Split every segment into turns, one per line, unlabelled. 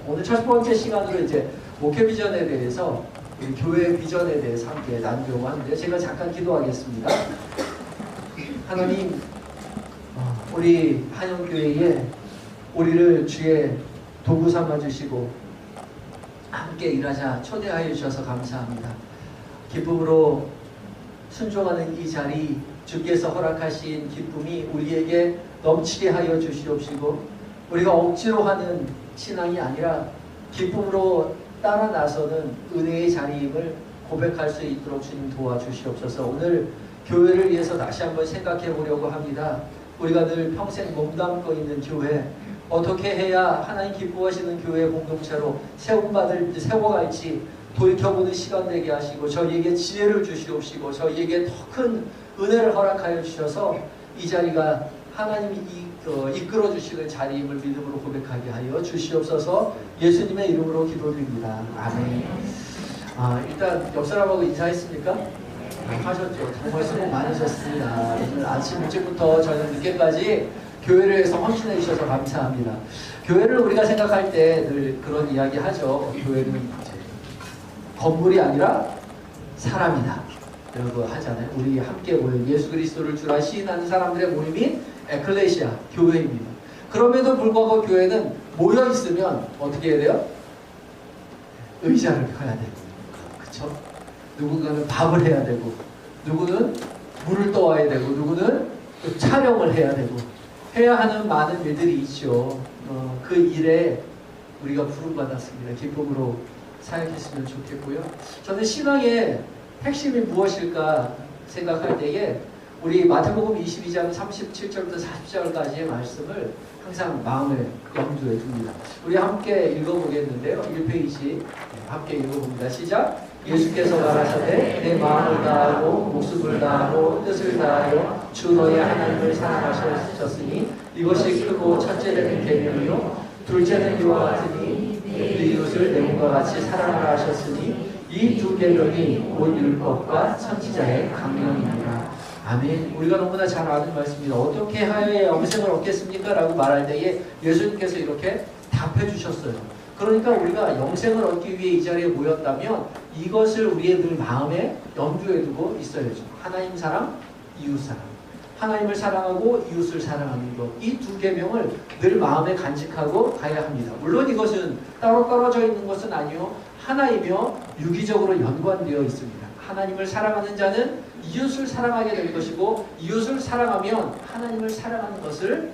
오늘 첫 번째 시간으로 이제 목회 비전에 대해서 우리 교회 비전에 대해서 함께 나누려고 하는데 제가 잠깐 기도하겠습니다. 하나님, 우리 한영교회에 우리를 주의 도구 삼아 주시고 함께 일하자 초대하여 주셔서 감사합니다. 기쁨으로 순종하는 이 자리, 주께서 허락하신 기쁨이 우리에게 넘치게 하여 주시옵시고, 우리가 억지로 하는 신앙이 아니라 기쁨으로 따라 나서는 은혜의 자리임을 고백할 수 있도록 주님 도와주시옵소서. 오늘 교회를 위해서 다시 한번 생각해 보려고 합니다. 우리가 늘 평생 몸담고 있는 교회, 어떻게 해야 하나님 기뻐하시는 교회 공동체로 세워갈지 돌이켜보는 시간 되게 하시고, 저희에게 지혜를 주시옵시고, 저희에게 더 큰 은혜를 허락하여 주셔서 이 자리가 하나님이 이끌어 주시는 자리임을 믿음으로 고백하게 하여 주시옵소서. 예수님의 이름으로 기도드립니다. 아멘. 일단 옆 사람하고 인사했습니까? 하셨죠. 정말 수고 많으셨습니다. 오늘 아침 일찍부터 저녁 늦게까지 교회를 위해서 헌신해 주셔서 감사합니다. 교회를 우리가 생각할 때 늘 그런 이야기 하죠. 교회는 이제 건물이 아니라 사람이다, 이런 거 하잖아요. 우리 함께 모여 예수 그리스도를 주라 시인하는 사람들의 모임이 에클레시아, 교회입니다. 그럼에도 불구하고 교회는 모여 있으면 어떻게 해야 돼요? 의자를 펴야 되고, 그쵸? 누군가는 밥을 해야 되고, 누구는 물을 떠와야 되고, 누구는 또 촬영을 해야 되고, 해야 하는 많은 일들이 있죠. 그 일에 우리가 부름받았습니다. 기쁨으로 사역했으면 좋겠고요. 저는 신앙의 핵심이 무엇일까 생각할 때에 우리 마태복음 22장 37절부터 40절까지의 말씀을 항상 마음에 염두에 둡니다. 우리 함께 읽어보겠는데요. 1페이지 함께 읽어봅니다. 시작! 예수께서 가라사대 내 마음을 다하고 목숨을 다하고 뜻을 다하여 주 너의 하나님을 사랑하셨으니 이것이 크고 첫째는 계명이요 둘째는 이와 같으니 네 이웃을 내 몸과 같이 사랑하라 하셨으니 이 두 계명이 곧 율법과 선지자의 강령입니다. 아멘. 우리가 너무나 잘 아는 말씀입니다. 어떻게 하여야 영생을 얻겠습니까? 라고 말할 때에 예수님께서 이렇게 답해 주셨어요. 그러니까 우리가 영생을 얻기 위해 이 자리에 모였다면 이것을 우리의 늘 마음에 염두에 두고 있어야죠. 하나님 사랑, 이웃 사랑. 하나님을 사랑하고 이웃을 사랑하는 것, 이 두 계명을 늘 마음에 간직하고 가야 합니다. 물론 이것은 따로 떨어져 있는 것은 아니요, 하나이며 유기적으로 연관되어 있습니다. 하나님을 사랑하는 자는 이웃을 사랑하게 될 것이고, 이웃을 사랑하면 하나님을 사랑하는 것을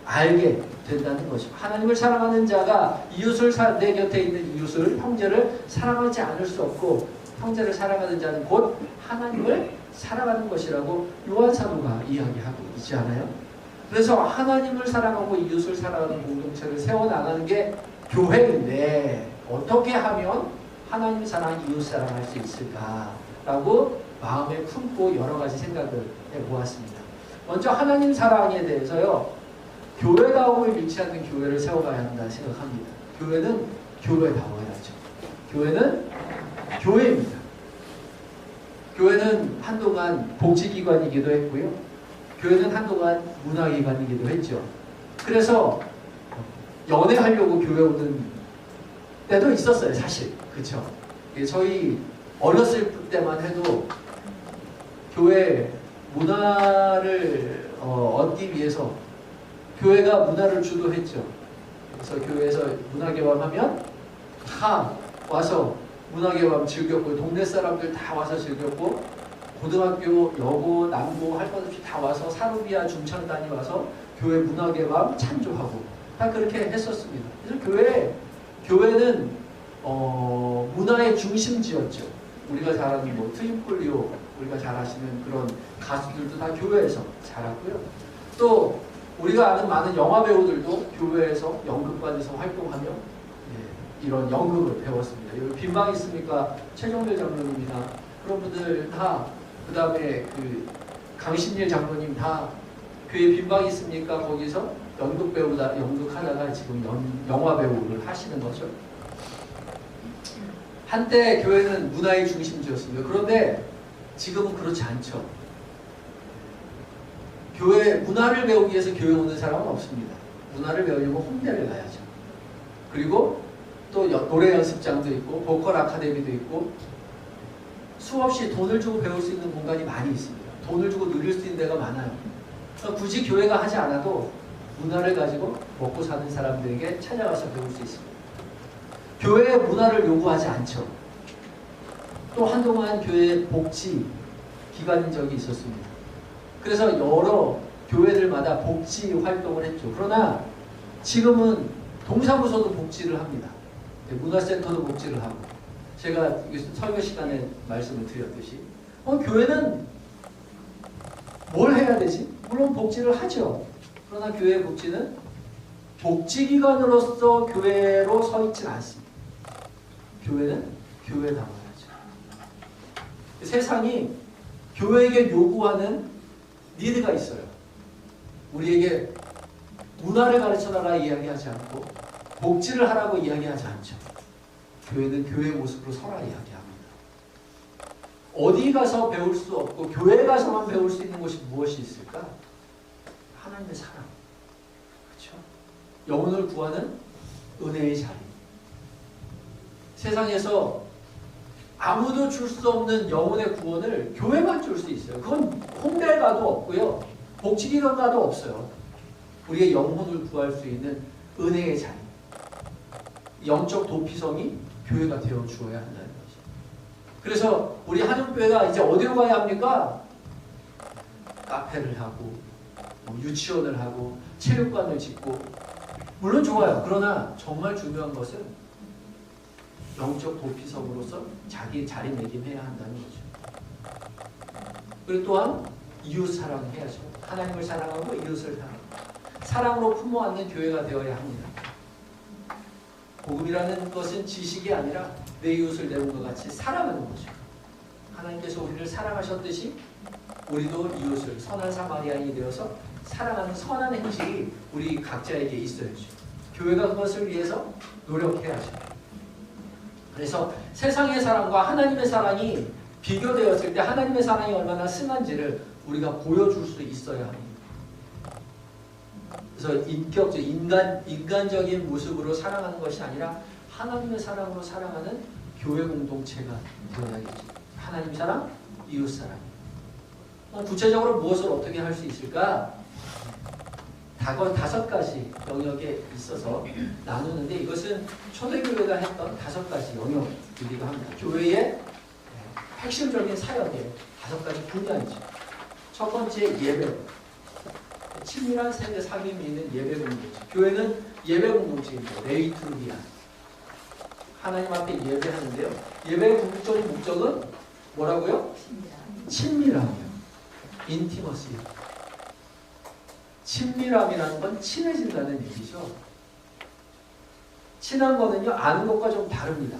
알게 된다는 것이고, 하나님을 사랑하는 자가 내 곁에 있는 이웃을, 형제를 사랑하지 않을 수 없고, 형제를 사랑하는 자는 곧 하나님을 사랑하는 것이라고 요한사도가 이야기하고 있지 않아요? 그래서 하나님을 사랑하고 이웃을 사랑하는 공동체를 세워나가는 게 교회인데, 어떻게 하면 하나님 사랑, 이웃 사랑할 수 있을까라고 마음에 품고 여러 가지 생각을 해보았습니다. 먼저 하나님 사랑에 대해서요, 교회다움을 잃지 않는 교회를 세워가야 한다 생각합니다. 교회는 교회다워야죠. 교회는 교회입니다. 교회는 한동안 복지기관이기도 했고요. 교회는 한동안 문화기관이기도 했죠. 그래서 연애하려고 교회 오는 때도 있었어요, 사실. 그쵸? 저희 어렸을 때만 해도 교회 문화를 얻기 위해서 교회가 문화를 주도했죠. 그래서 교회에서 문화개방하면 다 와서 문화개방 즐겼고, 동네 사람들 다 와서 즐겼고, 고등학교, 여고, 남고 할 것 없이 다 와서 사루비아 중천단이 와서 교회 문화개방 찬조하고 다 그렇게 했었습니다. 그래서 교회는 문화의 중심지였죠. 우리가 잘 아는 트윈폴리오, 우리가 잘 아시는 그런 가수들도 다 교회에서 자랐고요. 또 우리가 아는 많은 영화 배우들도 교회에서 연극관에서 활동하며 이런 연극을 배웠습니다. 여기 빈방 있습니까? 최종대 장로님이나 그런 분들 다, 그 다음에 강신일 장로님 다 교회 빈방 있습니까? 거기서 연극하다가 지금 영화 배우를 하시는 거죠. 한때 교회는 문화의 중심지였습니다. 그런데 지금은 그렇지 않죠. 문화를 배우기 위해서 교회 오는 사람은 없습니다. 문화를 배우려면 홍대를 가야죠. 그리고 또 노래 연습장도 있고 보컬 아카데미도 있고 수없이 돈을 주고 배울 수 있는 공간이 많이 있습니다. 돈을 주고 누릴 수 있는 데가 많아요. 그러니까 굳이 교회가 하지 않아도 문화를 가지고 먹고 사는 사람들에게 찾아가서 배울 수 있습니다. 교회의 문화를 요구하지 않죠. 또 한동안 교회의 복지 기관인 적이 있었습니다. 그래서 여러 교회들마다 복지 활동을 했죠. 그러나 지금은 동사무소도 복지를 합니다. 문화센터도 복지를 하고, 제가 설교 시간에 말씀을 드렸듯이 교회는 뭘 해야 되지? 물론 복지를 하죠. 그러나 교회의 복지는 복지기관으로서 교회로 서 있지는 않습니다. 교회는 교회다워야죠. 세상이 교회에게 요구하는 니드가 있어요. 우리에게 문화를 가르쳐달라 이야기하지 않고 복지를 하라고 이야기하지 않죠. 교회는 교회의 모습으로 서라 이야기합니다. 어디 가서 배울 수 없고 교회 가서만 배울 수 있는 곳이 무엇이 있을까? 하나님의 사랑. 그렇죠? 영혼을 구하는 은혜의 자리. 세상에서 아무도 줄 수 없는 영혼의 구원을 교회만 줄 수 있어요. 그건 홍대 가도 없고요. 복지기관 가도 없어요. 우리의 영혼을 구할 수 있는 은혜의 자리. 영적 도피성이 교회가 되어 주어야 한다는 거죠. 그래서 우리 한영교회가 이제 어디로 가야 합니까? 카페를 하고 유치원을 하고 체육관을 짓고, 물론 좋아요. 그러나 정말 중요한 것은 영적 도피성으로서 자기 자리매김해야 한다는 거죠. 그리고 또한 이웃 사랑해야죠. 하나님을 사랑하고 이웃을 사랑으로 품어안는 교회가 되어야 합니다. 복음이라는 것은 지식이 아니라 내 이웃을 내 몸과 같이 사랑하는 거죠. 하나님께서 우리를 사랑하셨듯이 우리도 이웃을 선한 사마리아인이 되어서 사랑하는 선한 행실이 우리 각자에게 있어야죠. 교회가 그것을 위해서 노력해야죠. 그래서 세상의 사랑과 하나님의 사랑이 비교되었을 때 하나님의 사랑이 얼마나 승한지를 우리가 보여줄 수 있어야 합니다. 그래서 인간적인 모습으로 사랑하는 것이 아니라 하나님의 사랑으로 사랑하는 교회 공동체가 되어야겠죠. 하나님 사랑, 이웃 사랑. 구체적으로 무엇을 어떻게 할 수 있을까? 5가지 영역에 있어서 나누는데, 이것은 초대교회가 했던 5가지 영역이기도 합니다. 교회의 핵심적인 사역의 5가지 분야이죠. 첫 번째, 예배. 친밀한 세대 사귐이 있는 예배 공동체. 교회는 예배 공동체입니다. 레이투르기아. 하나님 앞에 예배하는데요. 예배의 궁극적인 목적은 뭐라고요? 친밀함이요. 인티머시. 친밀함이라는 건 친해진다는 얘기죠. 친한 거는요, 아는 것과 좀 다릅니다.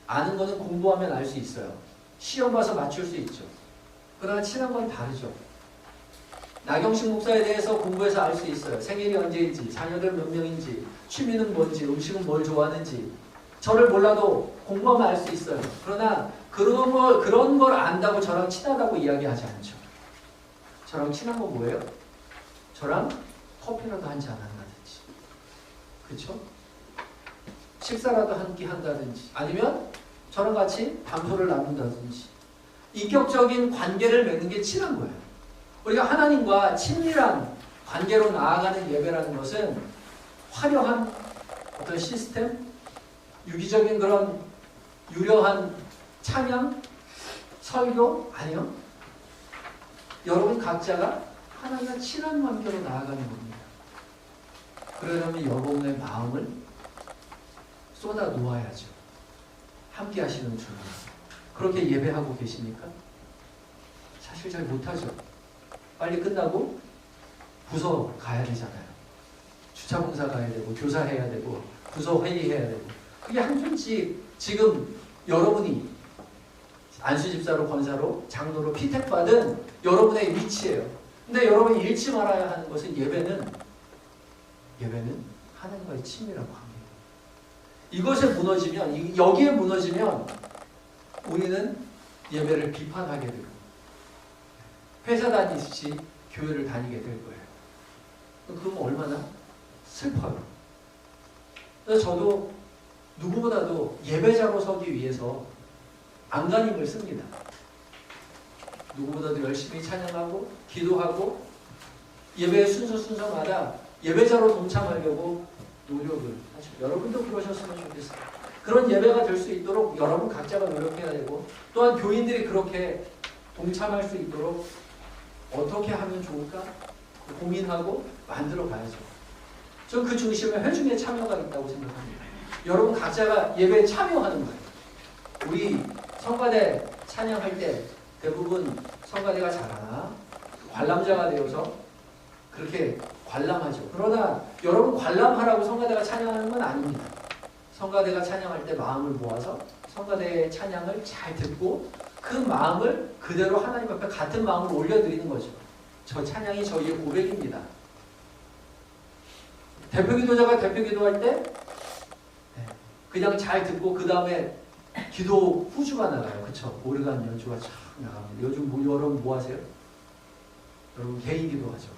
아는 거는 공부하면 알 수 있어요. 시험 봐서 맞출 수 있죠. 그러나 친한 건 다르죠. 나경식 목사에 대해서 공부해서 알 수 있어요. 생일이 언제인지, 자녀들 몇 명인지, 취미는 뭔지, 음식은 뭘 좋아하는지. 저를 몰라도 공부하면 알 수 있어요. 그러나 그런 걸 안다고 저랑 친하다고 이야기하지 않죠. 저랑 친한 건 뭐예요? 저랑 커피라도 한잔 한다든지, 그렇죠? 식사라도 한 끼 한다든지, 아니면 저랑 같이 담소를 나눈다든지, 인격적인 관계를 맺는 게 친한 거예요. 우리가 하나님과 친밀한 관계로 나아가는 예배라는 것은 화려한 어떤 시스템, 유기적인 그런 유려한 찬양, 설교, 아니요. 여러분 각자가 하나님과 친한 관계로 나아가는 겁니다. 그러려면 여러분의 마음을 쏟아 놓아야죠. 함께 하시는 주님. 그렇게 예배하고 계십니까? 사실 잘 못하죠. 빨리 끝나고 부서 가야 되잖아요. 주차봉사 가야 되고, 교사해야 되고, 부서 회의해야 되고. 그게 한순씩 지금 여러분이 안수집사로, 권사로, 장로로 피택받은 여러분의 위치예요. 근데 여러분이 잃지 말아야 하는 것은 예배는 하나님과의 친밀한 관계. 이것에 무너지면, 여기에 무너지면 우리는 예배를 비판하게 되고 회사 다니듯이 교회를 다니게 될 거예요. 그러면 얼마나 슬퍼요. 그래서 저도 누구보다도 예배자로 서기 위해서 안간힘을 씁니다. 누구보다도 열심히 찬양하고 기도하고 예배 순서마다 예배자로 동참하려고 노력을 하죠. 여러분도 그러셨으면 좋겠어요. 그런 예배가 될 수 있도록 여러분 각자가 노력해야 되고, 또한 교인들이 그렇게 동참할 수 있도록 어떻게 하면 좋을까 고민하고 만들어 가야죠. 저는 그 중심에 회중의 참여가 있다고 생각합니다. 여러분 각자가 예배에 참여하는 거예요. 우리 성가대 찬양할 때 대부분 성가대가 잘하나 관람자가 되어서 그렇게 관람하죠. 그러나 여러분 관람하라고 성가대가 찬양하는 건 아닙니다. 성가대가 찬양할 때 마음을 모아서 성가대의 찬양을 잘 듣고 그 마음을 그대로 하나님 앞에 같은 마음으로 올려드리는 거죠. 저 찬양이 저희의 고백입니다. 대표기도자가 대표기도할 때 그냥 잘 듣고 그 다음에 기도 후주가 나가요. 그쵸? 오르간 연주가 쫙 나갑니다. 요즘 여러분 뭐 하세요? 여러분 개인 기도하죠.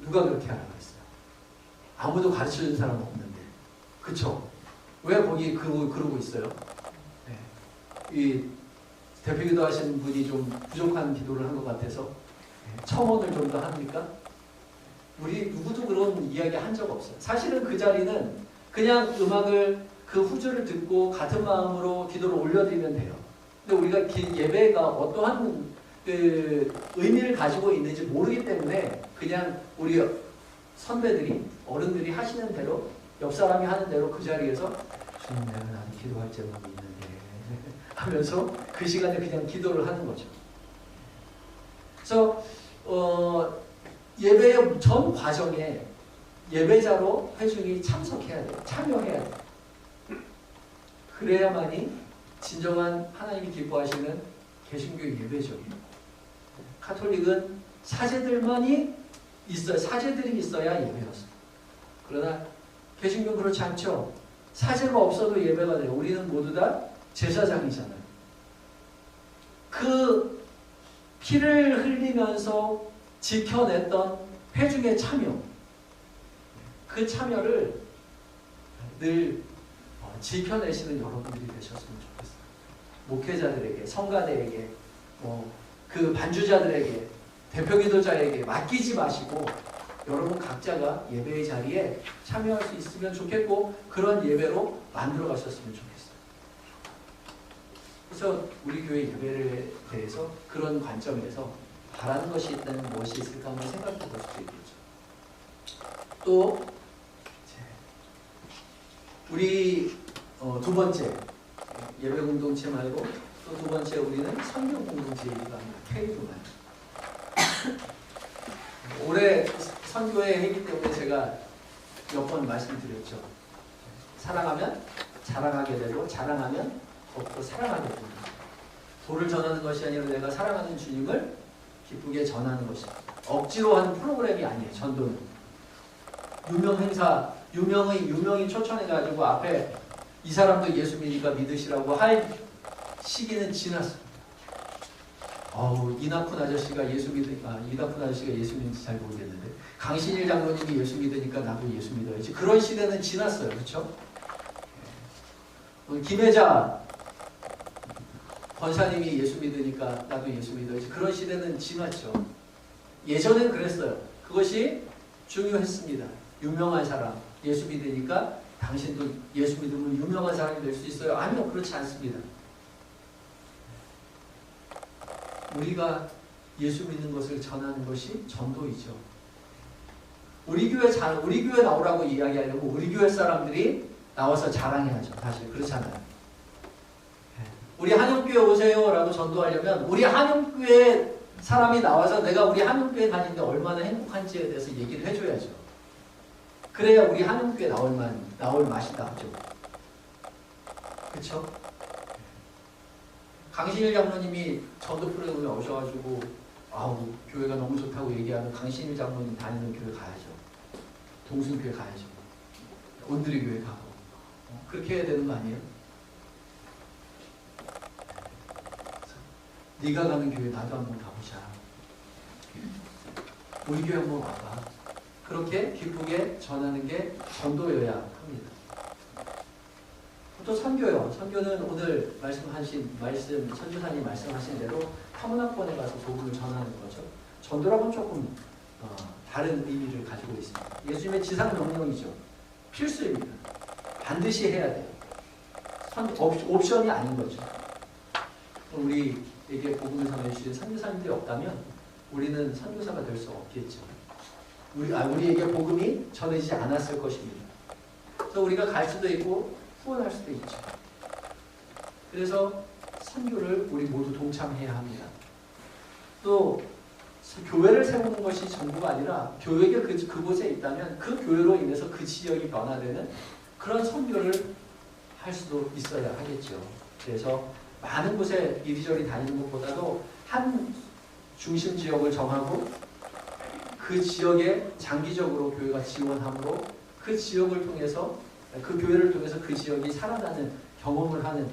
누가 그렇게 하라고 했어요? 아무도 가르쳐준 사람 없는데. 그쵸? 왜 거기 그러고 있어요? 네. 이 대표기도 하시는 분이 좀 부족한 기도를 한 것 같아서 첨언을 좀 더 합니까? 우리 누구도 그런 이야기 한 적 없어요. 사실은 그 자리는 그냥 음악을 그 후주를 듣고 같은 마음으로 기도를 올려드리면 돼요. 근데 우리가 예배가 어떠한 그 의미를 가지고 있는지 모르기 때문에 그냥 우리 선배들이 어른들이 하시는 대로 옆 사람이 하는 대로 그 자리에서 주님 내가 나는 기도할 제목이 있는데 하면서 그 시간에 그냥 기도를 하는 거죠. 그래서 예배의 전 과정에 예배자로 회중이 참석해야 돼요. 참여해야 돼요. 그래야만이 진정한 하나님이 기뻐하시는 개신교 예배죠. 카톨릭은 사제들만이 있어요. 사제들이 있어야 예배였어요. 그러나 개신교는 그렇지 않죠. 사제가 없어도 예배가 돼요. 우리는 모두 다 제사장이잖아요. 그 피를 흘리면서 지켜냈던 회중의 참여, 그 참여를 늘 지켜내시는 여러분들이 되셨으면 좋겠어요. 목회자들에게, 성가대에게, 그 반주자들에게, 대표기도자에게 맡기지 마시고 여러분 각자가 예배의 자리에 참여할 수 있으면 좋겠고 그런 예배로 만들어 가셨으면 좋겠어요. 그래서 우리 교회 예배에 대해서 그런 관점에서 바라는 것이 있다면 무엇이 있을까 한번 생각해 볼 수도 있겠죠. 또 우리 두 번째 예배 공동체 말고 또 두 번째 우리는 선교 공동체이기도 합니다. K교만. 올해 선교회 했기 때문에 제가 몇 번 말씀드렸죠. 사랑하면 자랑하게 되고 자랑하면 더욱더 사랑하게 됩니다. 도를 전하는 것이 아니라 내가 사랑하는 주님을 기쁘게 전하는 것이 억지로 하는 프로그램이 아니에요. 전도는 유명 행사 유명이 초청해가지고 앞에 이 사람도 예수 믿으니까 믿으시라고 할 시기는 지났어요. 이낙훈 아저씨가 예수 믿는지 잘 모르겠는데 강신일 장로님이 예수 믿으니까 나도 예수 믿어야지. 그런 시대는 지났어요. 그렇죠? 김혜자 권사님이 예수 믿으니까 나도 예수 믿어야지. 그런 시대는 지났죠. 예전엔 그랬어요. 그것이 중요했습니다. 유명한 사람 예수 믿으니까 당신도 예수 믿으면 유명한 사람이 될 수 있어요. 아니요, 그렇지 않습니다. 우리가 예수 믿는 것을 전하는 것이 전도이죠. 우리 교회 나오라고 이야기하려고 우리 교회 사람들이 나와서 자랑해야죠. 사실 그렇잖아요. 우리 한영교회 오세요라고 전도하려면 우리 한영교회 사람이 나와서 내가 우리 한영교회 다니는데 얼마나 행복한지에 대해서 얘기를 해줘야죠. 그래야 우리 한영교회 나올 맛이 나죠. 그렇죠? 강신일 장로님이 전도 프로그램에 오셔가지고 교회가 너무 좋다고 얘기하는 강신일 장로님 다니는 교회 가야죠. 동순교회 가야죠. 온누리 교회 가고 그렇게 해야 되는 거 아니에요? 네가 가는 교회 나도 한번 가보자. 우리 교회 한번 와봐. 그렇게 기쁘게 전하는 게 전도여야 합니다. 또 선교요. 선교는 오늘 선교사님 말씀하신 대로 타문화권에 가서 복음을 전하는 거죠. 전도랑은 조금 다른 의미를 가지고 있습니다. 예수님의 지상 명령이죠. 필수입니다. 반드시 해야 돼요. 옵션이 아닌 거죠. 우리에게 복음을 전해주신 선교사님들이 없다면 우리는 선교사가 될 수 없겠죠. 우리에게 복음이 전해지지 않았을 것입니다. 그래서 우리가 갈 수도 있고 후원할 수도 있죠. 그래서 선교를 우리 모두 동참해야 합니다. 또 교회를 세우는 것이 전부가 아니라 교회가 그곳에 있다면 그 교회로 인해서 그 지역이 변화되는 그런 선교를 할 수도 있어야 하겠죠. 그래서 많은 곳에 이리저리 다니는 것보다도 한 중심 지역을 정하고 그 지역에 장기적으로 교회가 지원함으로 그 지역을 통해서 그 교회를 통해서 그 지역이 살아나는 경험을 하는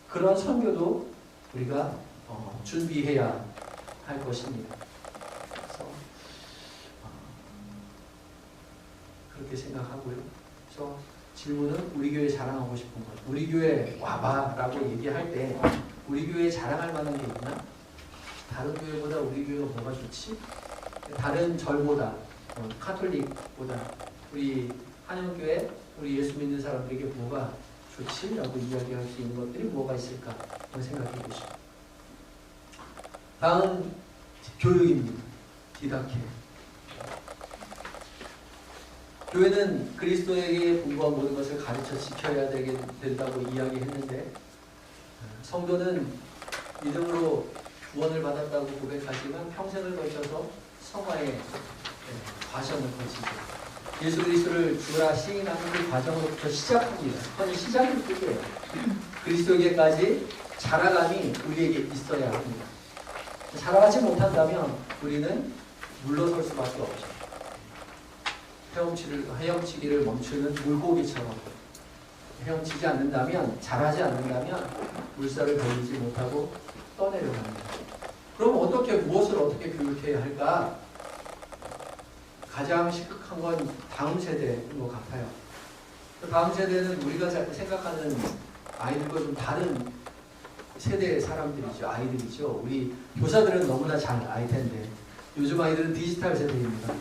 그런 선교도 우리가 준비해야 할 것입니다. 그래서 그렇게 생각하고요. 그래서 질문은 우리 교회 자랑하고 싶은 것. 우리 교회 와봐라고 얘기할 때 우리 교회에 자랑할 만한 게 있나? 다른 교회보다 우리 교회가 뭐가 좋지? 다른 절보다 카톨릭보다 우리 한영교회 우리 예수 믿는 사람들에게 뭐가 좋지? 라고 이야기할 수 있는 것들이 뭐가 있을까? 한번 생각해 보시죠. 다음 교육입니다. 디다케. 교회는 그리스도에게 분부한 모든 것을 가르쳐 지켜야 된다고 이야기했는데 성도는 믿음으로 구원을 받았다고 고백하지만 평생을 걸쳐서 성화의 과정을 거치죠. 예수 그리스도를 주라 시인하는 그 과정으로부터 시작합니다. 그건 시작일 뿐이에요. 그리스도에게까지 자라감이 우리에게 있어야 합니다. 자라가지 못한다면 우리는 물러설 수밖에 없죠. 헤엄치기를 멈추는 물고기처럼 헤엄치지 않는다면, 자라지 않는다면 물살을 돌리지 못하고 떠내려갑니다. 그럼 무엇을 어떻게 교육해야 할까? 가장 시급한 건 다음 세대인 것 같아요. 다음 세대는 우리가 생각하는 아이들과 좀 다른 세대의 사람들이죠. 아이들이죠. 우리 교사들은 너무나 잘 알 텐데 요즘 아이들은 디지털 세대입니다.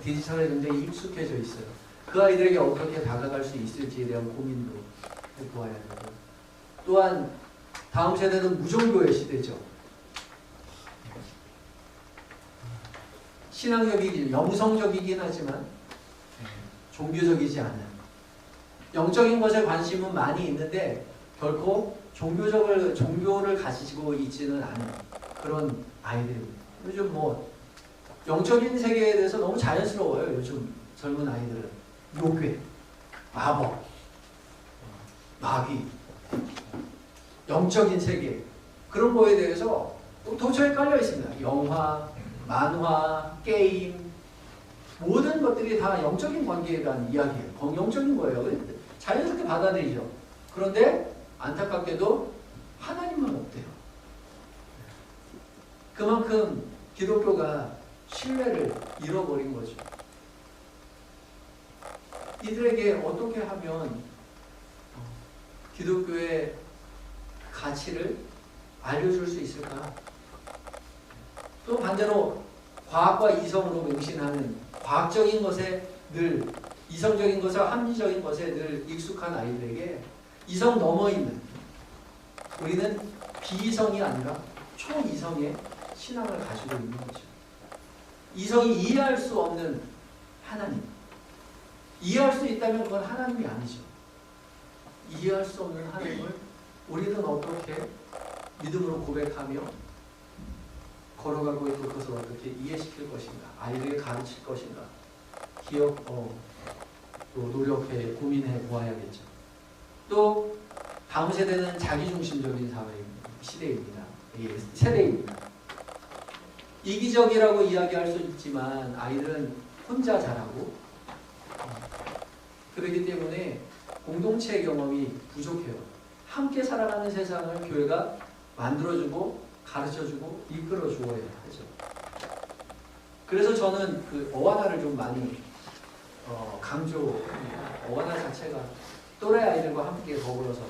디지털에 굉장히 익숙해져 있어요. 그 아이들에게 어떻게 다가갈 수 있을지에 대한 고민도 해보아야 되고, 또한 다음 세대는 무종교의 시대죠. 신앙적이긴, 영성적이긴 하지만 종교적이지 않은, 영적인 것에 관심은 많이 있는데 결코 종교를 가지고 있지는 않은 그런 아이들입니다. 요즘 영적인 세계에 대해서 너무 자연스러워요. 요즘 젊은 아이들은 요괴, 마법, 마귀, 영적인 세계 그런 거에 대해서 도처에 깔려 있습니다. 영화, 만화, 게임 모든 것들이 다 영적인 관계에 대한 이야기예요. 영적인 거예요. 자연스럽게 받아들이죠. 그런데 안타깝게도 하나님은 없대요. 그만큼 기독교가 신뢰를 잃어버린 거죠. 이들에게 어떻게 하면 기독교의 가치를 알려줄 수 있을까? 또 반대로 과학과 이성으로 맹신하는 과학적인 것에 늘 이성적인 것과 합리적인 것에 늘 익숙한 아이들에게 이성 넘어 있는, 우리는 비이성이 아니라 초이성의 신앙을 가지고 있는 거죠. 이성이 이해할 수 없는 하나님. 이해할 수 있다면 그건 하나님이 아니죠. 이해할 수 없는 하나님을 우리는 어떻게 믿음으로 고백하며 걸어가고 있고 그것을 어떻게 이해시킬 것인가, 아이들에게 가르칠 것인가, 또 노력해 고민해 보아야겠죠. 또 다음 세대는 자기중심적인 세대입니다. 이기적이라고 이야기할 수 있지만 아이들은 혼자 자라고 그렇기 때문에 공동체 경험이 부족해요. 함께 살아가는 세상을 교회가 만들어주고 가르쳐주고 이끌어주어야 하죠. 그래서 저는 그 어와나를 좀 많이 강조합니다. 어와나 자체가 또래 아이들과 함께 더불어서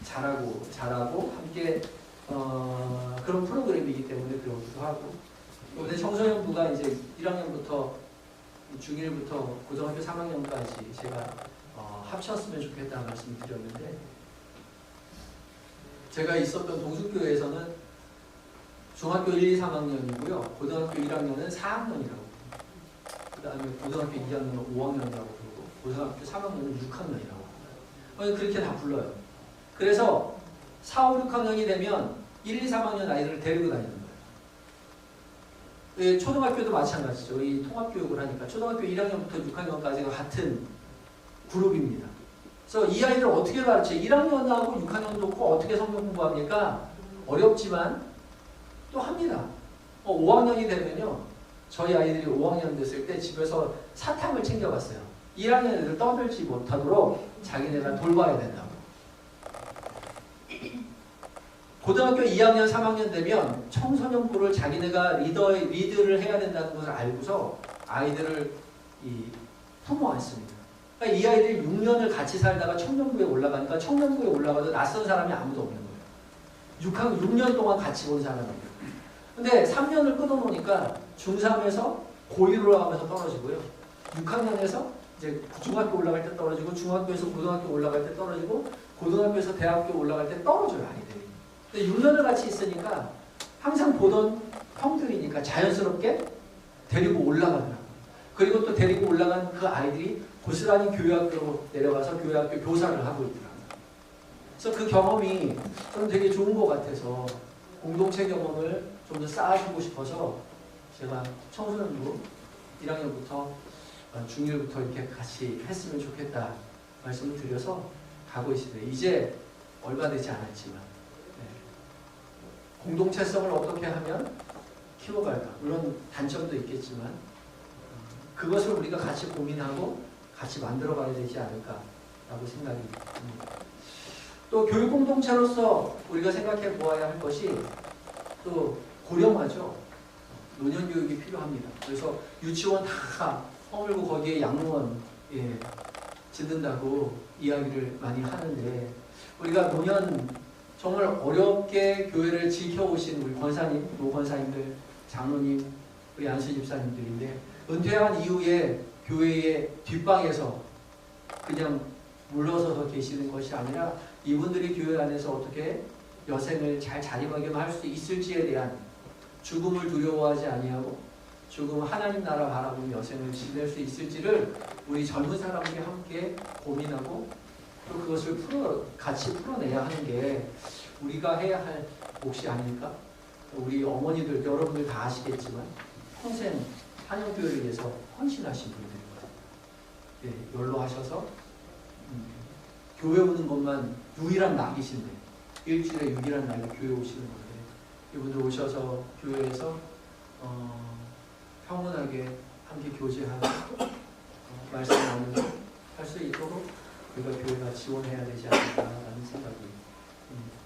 잘하고 함께 그런 프로그램이기 때문에 그러기도 하고, 근데 청소년부가 이제 1학년부터 중1부터 고등학교 3학년까지 제가 합쳤으면 좋겠다는 말씀을 드렸는데, 제가 있었던 동숙교회에서는 중학교 1, 2, 3학년이고요. 고등학교 1학년은 4학년이라고, 그 다음에 고등학교 2학년은 5학년이라고 부르고, 고등학교 3학년은 6학년이라고 그렇게 다 불러요. 그래서 4, 5, 6학년이 되면 1, 2, 3학년 아이들을 데리고 다니는 거예요. 예, 초등학교도 마찬가지죠. 이 통합교육을 하니까 초등학교 1학년부터 6학년까지가 같은 그룹입니다. 그래서 이 아이들을 어떻게 가르쳐요? 1학년하고 6학년 놓고 어떻게 성경 공부합니까? 어렵지만 또 합니다. 5학년이 되면요, 저희 아이들이 5학년 됐을 때 집에서 사탕을 챙겨갔어요. 1학년 애들 떠들지 못하도록 자기네가 돌봐야 된다고. 고등학교 2학년, 3학년 되면 청소년부를 자기네가 리드를 해야 된다는 것을 알고서 아이들을 품어 왔습니다. 그러니까 이 아이들이 6년을 같이 살다가 청년부에 올라가니까 청년부에 올라가도 낯선 사람이 아무도 없는 거예요. 6년 동안 같이 본 사람이에요. 근데 3년을 끊어놓으니까 중3에서 고1로 올라가면서 떨어지고요. 6학년에서 이제 중학교 올라갈 때 떨어지고, 중학교에서 고등학교 올라갈 때 떨어지고, 고등학교에서 대학교 올라갈 때 떨어져요, 아이들이. 근데 6년을 같이 있으니까 항상 보던 형들이니까 자연스럽게 데리고 올라가더라고요. 그리고 또 데리고 올라간 그 아이들이 고스란히 교회학교로 내려가서 교회학교 교사를 하고 있더라고요. 그래서 그 경험이 저는 되게 좋은 것 같아서 공동체 경험을 좀 더 쌓아주고 싶어서 제가 청소년부 1학년부터 중1부터 이렇게 같이 했으면 좋겠다 말씀을 드려서 가고 있습니다. 이제 얼마 되지 않았지만 공동체성을 어떻게 하면 키워갈까? 물론 단점도 있겠지만 그것을 우리가 같이 고민하고 같이 만들어가야 되지 않을까라고 생각이 듭니다. 또 교육 공동체로서 우리가 생각해 보아야 할 것이 또 고령화죠. 노년 교육이 필요합니다. 그래서 유치원 다 허물고 거기에 양로원 짓는다고 이야기를 많이 하는데, 우리가 노년 정말 어렵게 교회를 지켜오신 우리 권사님, 노권사님들, 장로님, 우리 안수 집사님들인데, 은퇴한 이후에 교회의 뒷방에서 그냥 물러서서 계시는 것이 아니라 이분들이 교회 안에서 어떻게 여생을 잘 자립하게만 할 수 있을지에 대한 죽음을 두려워하지 아니하고 죽음 하나님 나라 바라보며 여생을 지낼 수 있을지를 우리 젊은 사람들이 함께 고민하고 또 그것을 같이 풀어내야 하는 게 우리가 해야 할 몫이 아닐까? 우리 어머니들, 여러분들 다 아시겠지만 평생 한영교회를 위해서 헌신하신 분들이거든요. 연로하셔서 교회 오는 것만 유일한 낙이신데, 일주일에 유일한 날에 교회 오시는 건데, 이분들 오셔서 교회에서 평온하게 함께 교제하고 말씀 나누고 할 수 있도록 우리가 교회가 지원해야 되지 않을까라는 생각이 듭니다.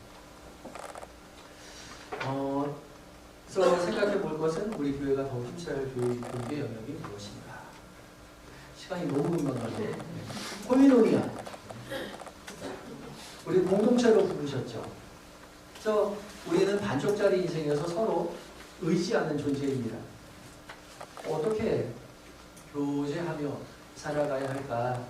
그래서 생각해 볼 것은 우리 교회가 더 힘써야 할 교육의 영역이 무엇인가. 시간이 너무 금방 가네. 코미노니아, 우리 공동체로 부르셨죠. 그래서 우리는 반쪽짜리 인생에서 서로 의지하는 존재입니다. 어떻게 교제하며 살아가야 할까?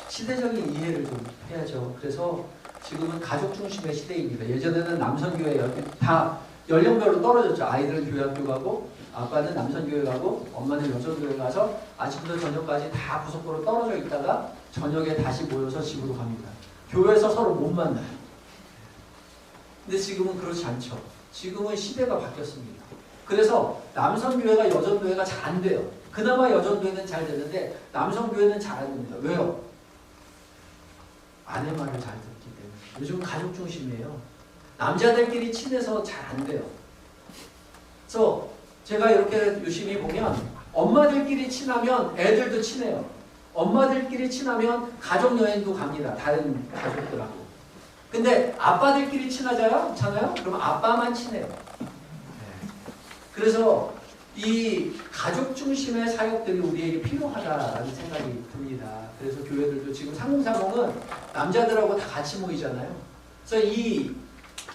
시대적인 이해를 좀 해야죠. 그래서 지금은 가족 중심의 시대입니다. 예전에는 남선교회 다 연령별로 떨어졌죠. 아이들은 교회학교 가고, 아빠는 남선교회 가고, 엄마는 여전교회 가서 아침부터 저녁까지 다 구석구로 떨어져 있다가 저녁에 다시 모여서 집으로 갑니다. 교회에서 서로 못 만나요. 근데 지금은 그렇지 않죠. 지금은 시대가 바뀌었습니다. 그래서 남성교회가 여전교회가 잘 안 돼요. 그나마 여전교회는 잘 되는데 남성교회는 잘 안 됩니다. 왜요? 아내 말을 잘 듣기 때문에. 요즘 가족 중심이에요. 남자들끼리 친해서 잘 안 돼요. 그래서 제가 이렇게 유심히 보면 엄마들끼리 친하면 애들도 친해요. 엄마들끼리 친하면 가족여행도 갑니다. 다른 가족들하고. 근데 아빠들끼리 친하잖아요? 그럼 아빠만 친해요. 그래서 이 가족 중심의 사역들이 우리에게 필요하다라는 생각이 듭니다. 그래서 교회들도 지금 상공사공은 남자들하고 다 같이 모이잖아요. 그래서 이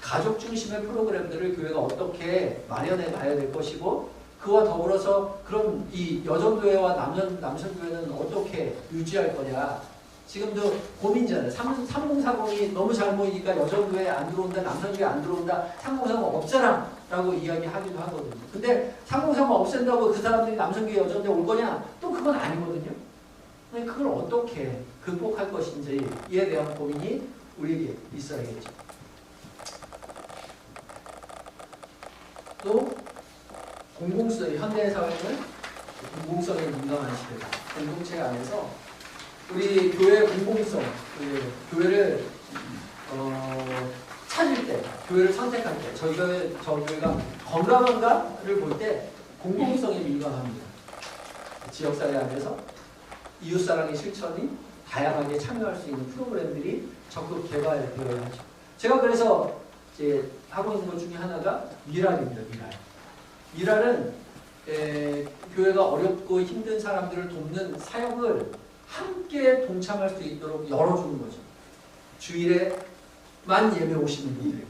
가족 중심의 프로그램들을 교회가 어떻게 마련해 가야 될 것이고, 그와 더불어서 그럼 이 여전교회와 남성교회는 어떻게 유지할 거냐. 지금도 고민잖아요. 3040이 너무 잘 모이니까 여전교회 안 들어온다, 남성교회 안 들어온다, 3040 없애라 라고 이야기하기도 하거든요. 근데 3040 없앤다고 그 사람들이 남성교회 여전교회 올 거냐? 또 그건 아니거든요. 그걸 어떻게 극복할 것인지에 대한 고민이 우리에게 있어야겠죠. 또 공공성, 현대 사회는 공공성에 민감한 시대다. 공동체 안에서 우리 교회의 공공성, 교회를 찾을 때, 교회를 선택할 때, 저 교회가 건강한가를 볼 때 공공성에 민감합니다. 지역사회 안에서 이웃사랑의 실천이 다양하게 참여할 수 있는 프로그램들이 적극 개발되어야 하죠. 제가 그래서 이제 하고 있는 것 중에 하나가 미랄입니다. 미랄은 교회가 어렵고 힘든 사람들을 돕는 사역을 함께 동참할 수 있도록 열어주는 거죠. 주일에만 예배 오시는 분들에게,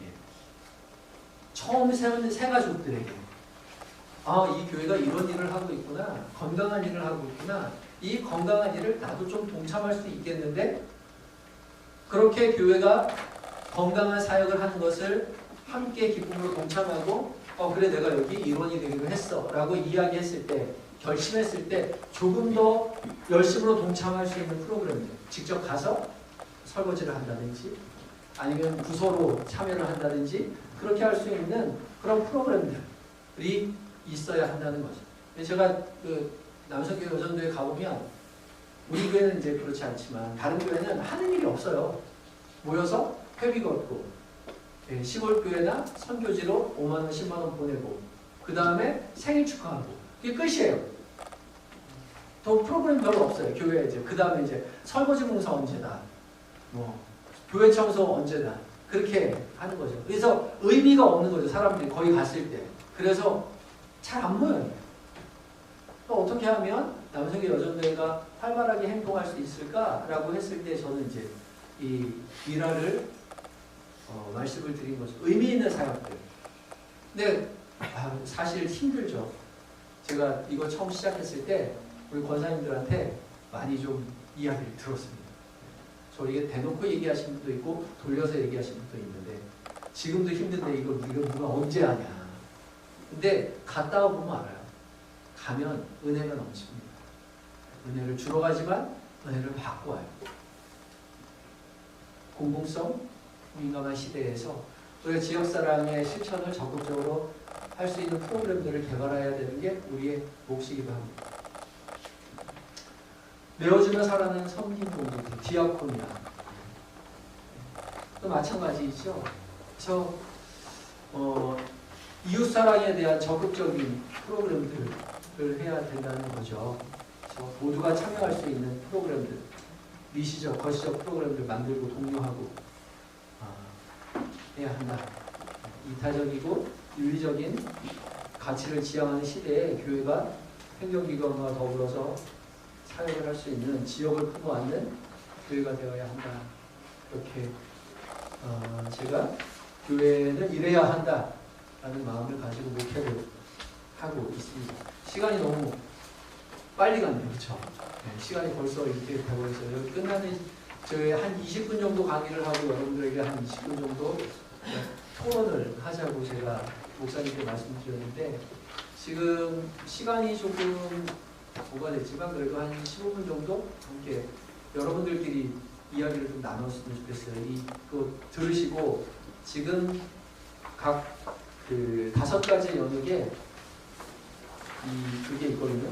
처음 세운 새 가족들에게, 이 교회가 이런 일을 하고 있구나, 건강한 일을 하고 있구나, 이 건강한 일을 나도 좀 동참할 수 있겠는데, 그렇게 교회가 건강한 사역을 하는 것을 함께 기쁨으로 동참하고, 그래 내가 여기 일원이 되기로 했어 라고 이야기했을 때, 결심했을 때 조금 더 열심으로 동참할 수 있는 프로그램들, 직접 가서 설거지를 한다든지 아니면 부서로 참여를 한다든지 그렇게 할 수 있는 그런 프로그램들이 있어야 한다는 거죠. 제가 그 남성교회 여전도에 가보면, 우리 교회는 이제 그렇지 않지만 다른 교회는 하는 일이 없어요. 모여서 회비 걷고, 시골교회나 선교지로 5만원, 10만원 보내고, 그 다음에 생일 축하하고, 그게 끝이에요. 더 프로그램 별로 없어요. 교회 이제 그 다음에 이제 설거지 공사 언제다, 교회 청소 언제다, 그렇게 하는 거죠. 그래서 의미가 없는 거죠. 사람들이 거기 갔을 때. 그래서 잘 안 모여요. 또 어떻게 하면 남성의 여전대회가 활발하게 행동할 수 있을까라고 했을 때 저는 이제 이 미라를 말씀을 드린 거죠. 의미 있는 사역들. 근데 사실 힘들죠. 제가 이거 처음 시작했을 때 우리 권사님들한테 많이 좀 이야기를 들었습니다. 저에게 대놓고 얘기하신 분도 있고 돌려서 얘기하신 분도 있는데, 지금도 힘든데 이거 누가 언제 하냐. 근데 갔다 보면 알아요. 가면 은혜가 넘칩니다. 은혜를 주러 가지만 은혜를 받고 와요. 공공성 민감한 시대에서 우리가 지역사랑의 실천을 적극적으로 할 수 있는 프로그램들을 개발해야 되는 게 우리의 몫이기도 합니다. 내어주며 살아는 섬김 공동체, 디아코니아. 또 마찬가지죠. 그래서 이웃사랑에 대한 적극적인 프로그램들을 해야 된다는 거죠. 그래서 모두가 참여할 수 있는 프로그램들, 미시적, 거시적 프로그램들 만들고 독려하고 해야 한다. 이타적이고 윤리적인 가치를 지향하는 시대에 교회가 행정기관과 더불어서 사역을 할 수 있는, 지역을 품어안는 교회가 되어야 한다. 이렇게 제가 교회는 이래야 한다라는 마음을 가지고 목회를 하고 있습니다. 시간이 너무 빨리 갔네요. 그렇죠? 네, 시간이 벌써 이렇게 되고 있어요. 여기 끝나는 저희 한 20분 정도 강의를 하고 여러분들에게 한 20분 정도 토론을 하자고 제가 목사님께 말씀드렸는데, 지금 시간이 조금 오버됐지만 그래도 한 15분 정도 함께 여러분들끼리 이야기를 좀 나눴으면 좋겠어요. 이거 들으시고 지금 각 그 5가지 영역에 그게 있거든요.